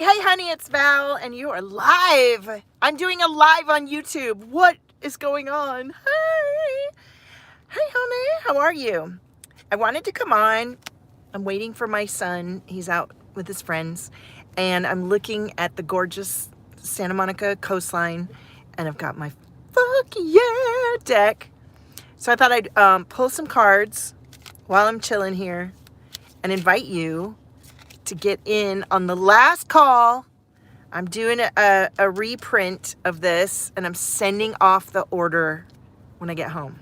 Hey honey, it's Val and you are live. I'm doing a live on YouTube. What is going on? Hey honey, how are you? I wanted to come on. I'm waiting for my son. He's out with his friends and I'm looking at the gorgeous Santa Monica coastline and I've got my fuck yeah deck. So I thought I'd pull some cards while I'm chilling here and invite you to get in on the last call. I'm doing a reprint of this and I'm sending off the order when I get home.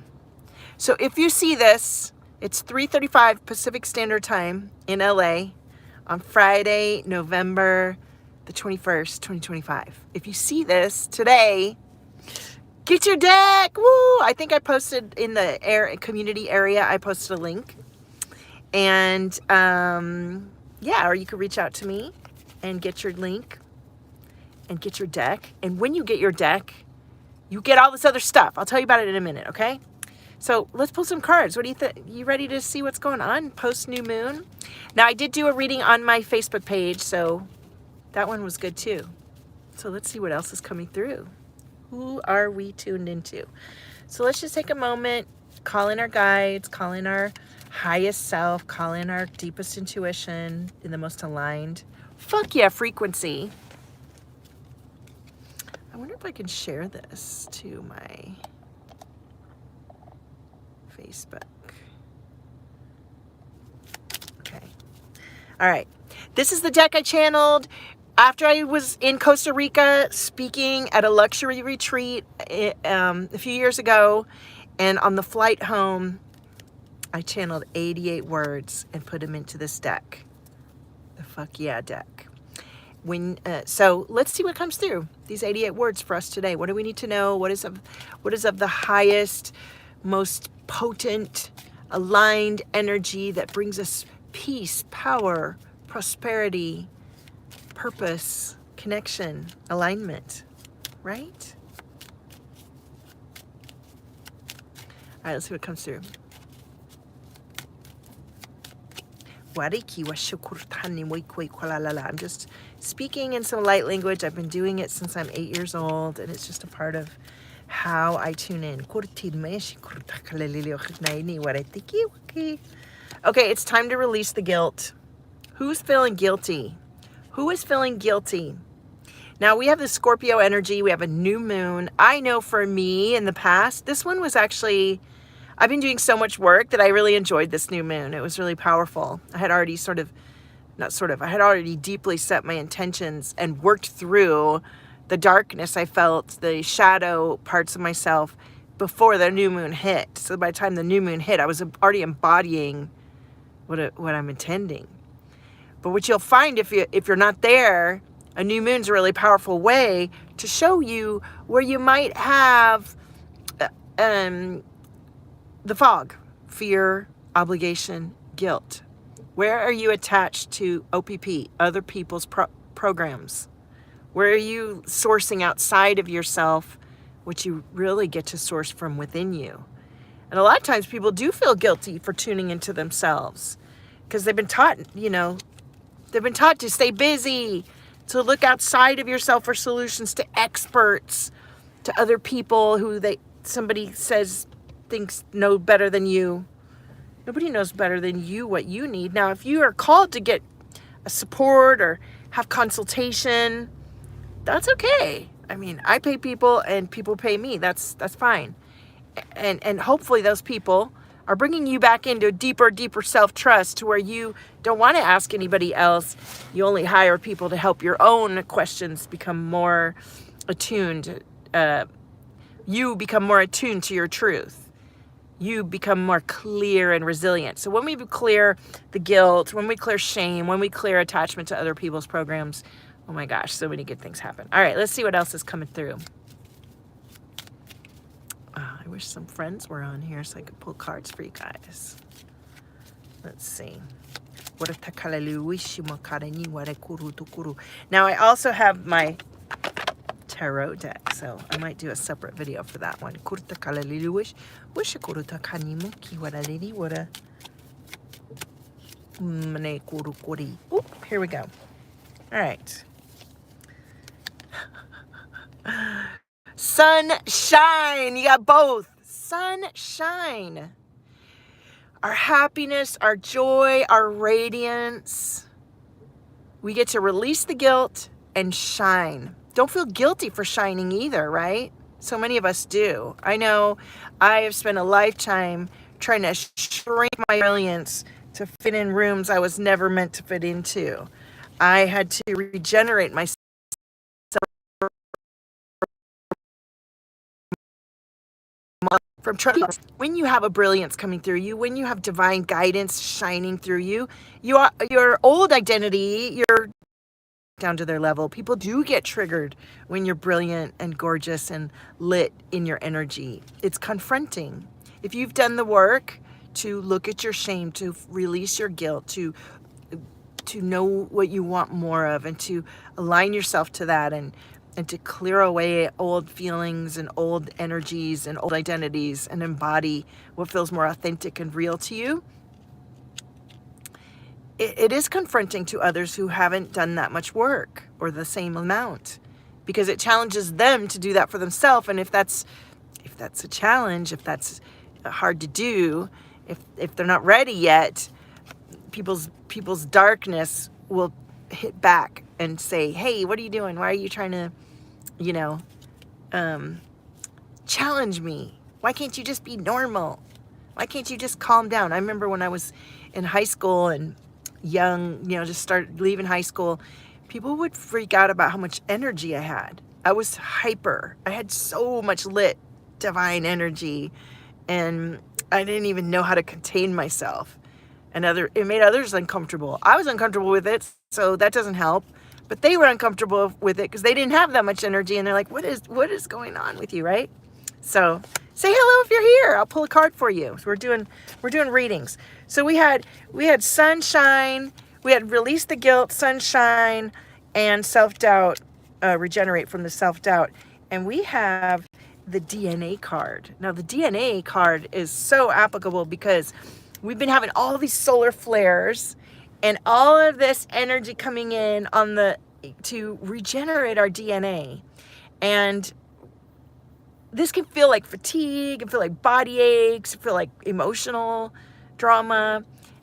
So if you see this, it's 3:35 Pacific Standard Time in LA on Friday, November the 21st, 2025. If you see this today, get your deck. Woo! I think I posted in the community area, I posted a link. And yeah, or you could reach out to me and get your link and get your deck. And when you get your deck, you get all this other stuff. I'll tell you about it in a minute, okay? So let's pull some cards. What do you think? You ready to see what's going on post new moon? Now, I did do a reading on my Facebook page, so that one was good too. So let's see what else is coming through. Who are we tuned into? So let's just take a moment, call in our guides, call in our highest self, call in our deepest intuition in the most aligned, fuck yeah, frequency. I wonder if I can share this to my Facebook. Okay. All right. This is the deck I channeled after I was in Costa Rica speaking at a luxury retreat a few years ago. And on the flight home, I channeled 88 words and put them into this deck. The fuck yeah deck. So let's see what comes through. These 88 words for us today. What do we need to know? What is of the highest, most potent, aligned energy that brings us peace, power, prosperity, purpose, connection, alignment, right? All right, let's see what comes through. I'm just speaking in some light language. I've been doing it since I'm 8 years old, and it's just a part of how I tune in. Okay, it's time to release the guilt. Who's feeling guilty? Who is feeling guilty? Now, we have the Scorpio energy. We have a new moon. I know for me in the past, this one was actually... I've been doing so much work that I really enjoyed this new moon. It was really powerful. I had already I had already deeply set my intentions and worked through the darkness I felt, the shadow parts of myself before the new moon hit. So by the time the new moon hit, I was already embodying what I'm intending. But what you'll find if you're not there, a new moon's a really powerful way to show you where you might have the fog, fear, obligation, guilt. Where are you attached to OPP, other people's programs? Where are you sourcing outside of yourself what you really get to source from within you? And a lot of times people do feel guilty for tuning into themselves because they've been taught, they've been taught to stay busy, to look outside of yourself for solutions, to experts, to other people who somebody says thinks know better than you. Nobody knows better than you what you need. Now, if you are called to get a support or have consultation, that's okay. I mean, I pay people and people pay me. That's fine. And hopefully those people are bringing you back into a deeper self-trust to where you don't want to ask anybody else. You only hire people to help your own questions become more attuned. You become more attuned to your truth. You become more clear and resilient. So when we clear the guilt, when we clear shame, when we clear attachment to other people's programs, oh my gosh, so many good things happen. All right, let's see what else is coming through. I wish some friends were on here so I could pull cards for you guys. Let's see. Now I also have my tarot deck, so I might do a separate video for that one. Here we go. All right. sunshine. You got both. Sunshine. Our happiness, our joy, our radiance. We get to release the guilt and shine. Don't feel guilty for shining either, right? So many of us do. I know I have spent a lifetime trying to shrink my brilliance to fit in rooms I was never meant to fit into. I had to regenerate myself from trying. When you have a brilliance coming through you, when you have divine guidance shining through you, your old identity, you're down to their level. People do get triggered when you're brilliant and gorgeous and lit in your energy. It's confronting. If you've done the work to look at your shame, to release your guilt, to know what you want more of, and to align yourself to that, and to clear away old feelings and old energies and old identities and embody what feels more authentic and real to you, it is confronting to others who haven't done that much work or the same amount, because it challenges them to do that for themselves. And if that's a challenge, if that's hard to do, if they're not ready yet, people's darkness will hit back and say, hey, what are you doing? Why are you trying to, challenge me? Why can't you just be normal? Why can't you just calm down? I remember when I was in high school and young, just started leaving high school, people would freak out about how much energy I had. I was hyper. I had so much lit divine energy, and I didn't even know how to contain myself. And it made others uncomfortable. I was uncomfortable with it, so that doesn't help. But they were uncomfortable with it because they didn't have that much energy, and they're like, what is going on with you, right? So say hello if you're here. I'll pull a card for you. So we're doing readings. So we had sunshine, we had release the guilt, sunshine, and self-doubt, regenerate from the self-doubt. And we have the DNA card. Now the DNA card is so applicable because we've been having all these solar flares and all of this energy coming in to regenerate our DNA. And this can feel like fatigue, and feel like body aches, feel like emotional drama.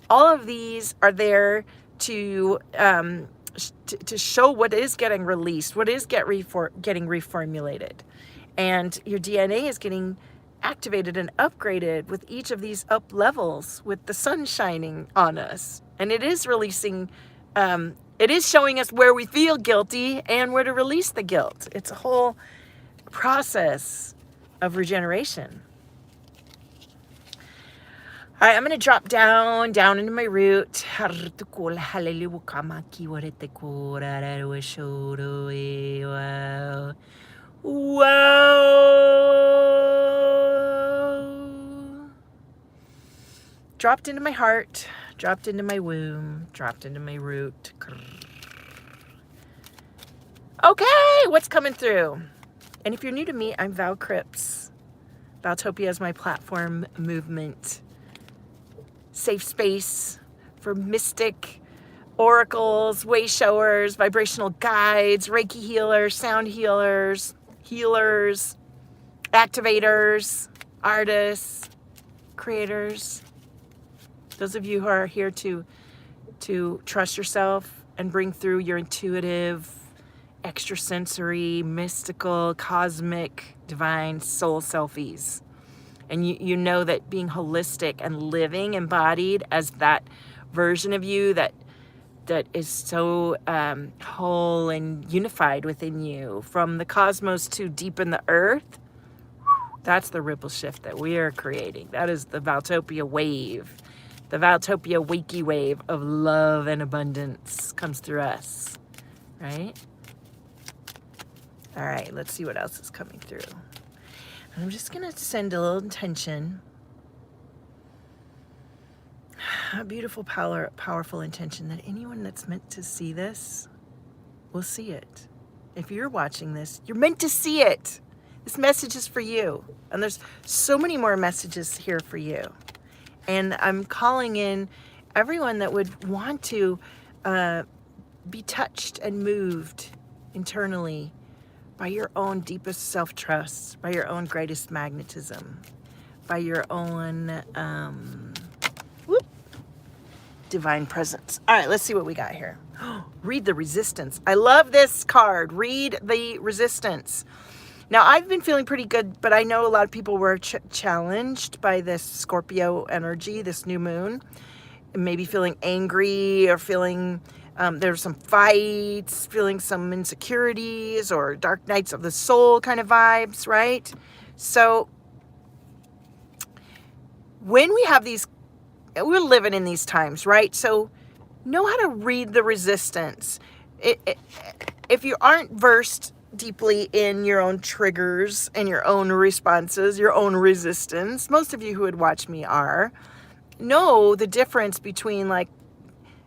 All of these are there to show what is getting released, what is getting reformulated. And your DNA is getting activated and upgraded with each of these up levels, with the sun shining on us. And it is releasing, it is showing us where we feel guilty and where to release the guilt. It's a whole process of regeneration. All right, I'm going to drop down into my root. Whoa. Dropped into my heart, dropped into my womb, dropped into my root. Okay, what's coming through? And if you're new to me, I'm Val Cripps. Valtopia is my platform movement. Safe space for mystic oracles, way showers, vibrational guides, Reiki healers, sound healers, activators, artists, creators. Those of you who are here to trust yourself and bring through your intuitive, extrasensory, mystical, cosmic, divine soul selfies. And you know that being holistic and living embodied as that version of you that is so whole and unified within you, from the cosmos to deep in the earth, that's the ripple shift that we are creating. That is the Valtopia wave. The Valtopia wakey wave of love and abundance comes through us, right? All right, let's see what else is coming through. And I'm just going to send a little intention, a beautiful, powerful intention that anyone that's meant to see this will see it. If you're watching this, you're meant to see it. This message is for you. And there's so many more messages here for you. And I'm calling in everyone that would want to be touched and moved internally by your own deepest self-trust, by your own greatest magnetism, by your own divine presence. All right, let's see what we got here. Read the resistance. I love this card. Read the resistance. Now, I've been feeling pretty good, but I know a lot of people were challenged by this Scorpio energy, this new moon. Maybe feeling angry or feeling there's some fights, feeling some insecurities or dark nights of the soul kind of vibes, right? So when we have these, we're living in these times, right? So know how to read the resistance. If you aren't versed deeply in your own triggers and your own responses, your own resistance, most of you who would watch me are, know the difference between like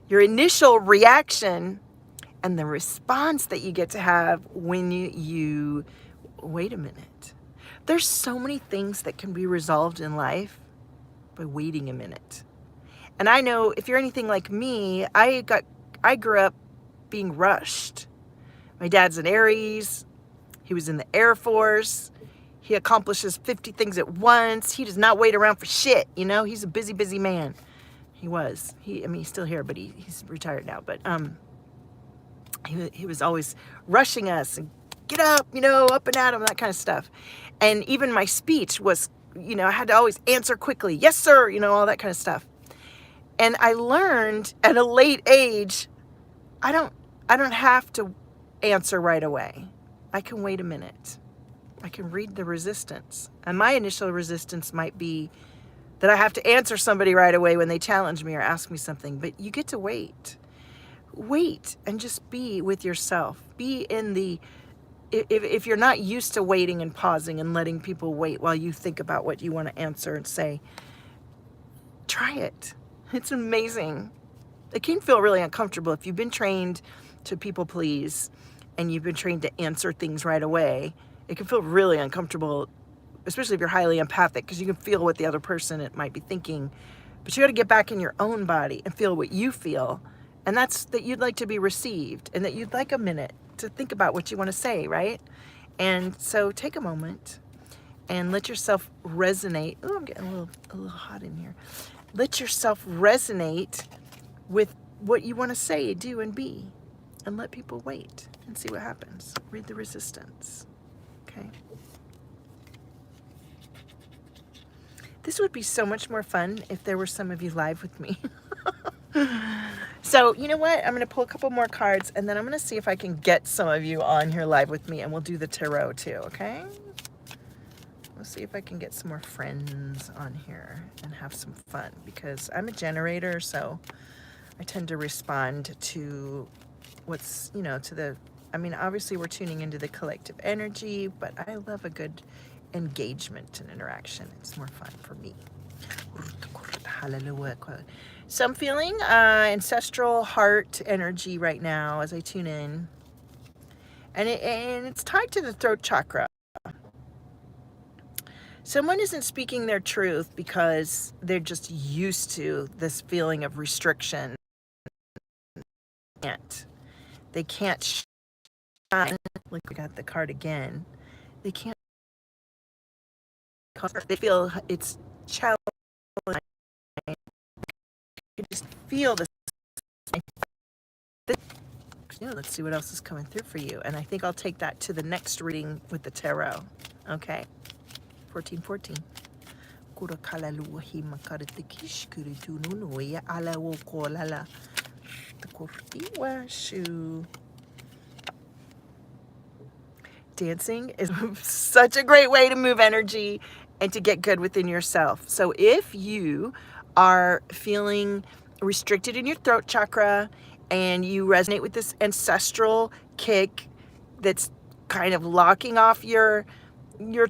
your initial reaction and the response that you get to have when you wait a minute. There's so many things that can be resolved in life by waiting a minute. And I know if you're anything like me, I grew up being rushed. My dad's an Aries. He was in the Air Force. He accomplishes 50 things at once. He does not wait around for shit. You know, he's a busy, busy man. He was. He's still here, but he's retired now. But he was always rushing us and get up, you know, up and at him, that kind of stuff. And even my speech was, you know, I had to always answer quickly. Yes, sir. You know, all that kind of stuff. And I learned at a late age, I don't have to answer right away. I can wait a minute. I can read the resistance. And my initial resistance might be that I have to answer somebody right away when they challenge me or ask me something. But you get to wait. Wait and just be with yourself. Be in the, if you're not used to waiting and pausing and letting people wait while you think about what you want to answer and say, try it. It's amazing. It can feel really uncomfortable if you've been trained to people please and you've been trained to answer things right away. It can feel really uncomfortable, especially if you're highly empathic, because you can feel what the other person might be thinking. But you got to get back in your own body and feel what you feel. And that's that you'd like to be received and that you'd like a minute to think about what you want to say, right? And so take a moment and let yourself resonate. Oh, I'm getting a little hot in here. Let yourself resonate with what you want to say, do, and be. And let people wait and see what happens. Read the resistance. Okay? This would be so much more fun if there were some of you live with me. So, you know what? I'm going to pull a couple more cards, and then I'm going to see if I can get some of you on here live with me, and we'll do the tarot too, okay? We'll see if I can get some more friends on here and have some fun, because I'm a generator, so I tend to respond to what's, you know, to the, I mean, obviously we're tuning into the collective energy, but I love a good engagement and interaction. It's more fun for me. So I'm feeling ancestral heart energy right now as I tune in. And it's tied to the throat chakra. Someone isn't speaking their truth because they're just used to this feeling of restriction. They can't shine. Look, we got the card again. They can't. They feel it's challenging. You just feel this. Yeah, let's see what else is coming through for you. And I think I'll take that to the next reading with the tarot. Okay. 1414. Dancing is such a great way to move energy and to get good within yourself. So if you are feeling restricted in your throat chakra and you resonate with this ancestral kick that's kind of locking off your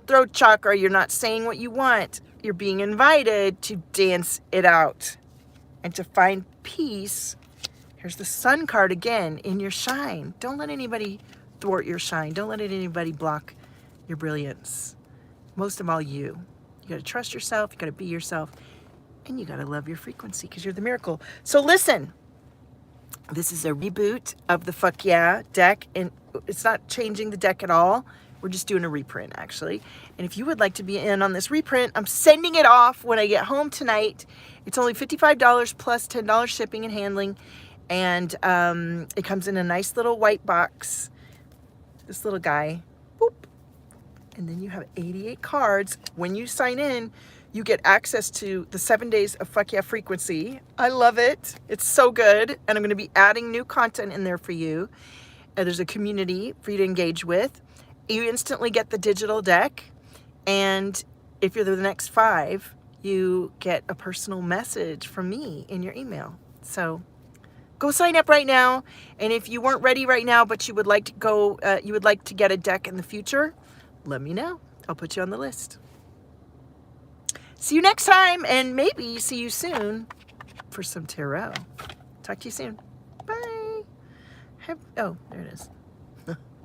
throat chakra, you're not saying what you want, you're being invited to dance it out and to find peace. Here's the Sun card again, in your shine. Don't let anybody thwart your shine. Don't let anybody block your brilliance. Most of all, you. You got to trust yourself, you got to be yourself, and you got to love your frequency because you're the miracle. So listen, this is a reboot of the Fuck Yeah deck, and it's not changing the deck at all. We're just doing a reprint, actually. And if you would like to be in on this reprint, I'm sending it off when I get home tonight. It's only $55 plus $10 shipping and handling. And it comes in a nice little white box. This little guy. Boop. And then you have 88 cards. When you sign in, you get access to the 7 days of Fuck Yeah Frequency. I love it. It's so good. And I'm going to be adding new content in there for you. There's a community for you to engage with. You instantly get the digital deck, and if you're the next 5, you get a personal message from me in your email. So go sign up right now, and if you weren't ready right now, but you would like to go, you would like to get a deck in the future, let me know. I'll put you on the list. See you next time, and maybe see you soon for some tarot. Talk to you soon. Bye. Oh, there it is.